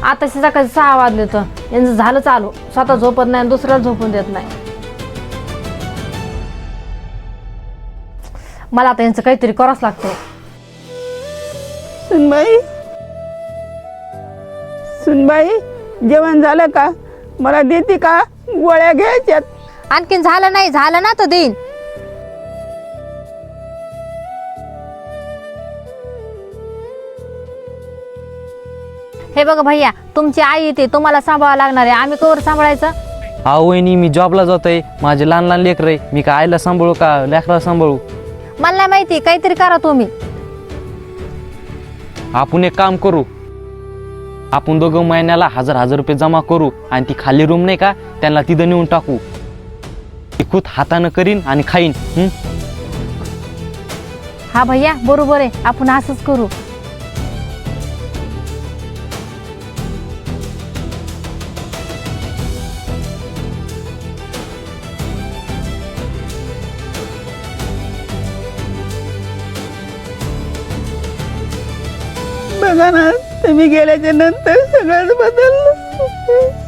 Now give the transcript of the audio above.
आता सकाळी 6 वाजले तर यांचं झालं चालू. स्वतः झोपत नाही आणि दुसऱ्याला झोपून देत नाही. मला आता यांचं काहीतरी करावंच लागतं. सुनबाई जेवण झालं का? मला देते का? गोळ्या घ्यायच्यात. आणखीन झालं नाही, झालं ना तर देईन. हे बघा भैया, तुमची आई येते, तुम्हाला सांभाळावं लागणार आहे. आम्ही कवर सांभाळायचं? वहिनी मी जॉबला जातोय, माझे लहान लहान लेकर आहे. मी काय आईला सांभाळू का लेकराला सांभाळू? मला नाही माहिती, काहीतरी करा तुम्ही. आपण एक काम करू, आपण दोघं महिन्याला 1000 रुपये जमा करू आणि ती खाली रूम नाही का त्यांना तिथं नेऊन टाकू. ती खुद हातानं करीन आणि खाईन. हा भैया बरोबर आहे, आपण असंच करू. बघा ना, तुम्ही गेल्याच्या नंतर सगळंच बदललं.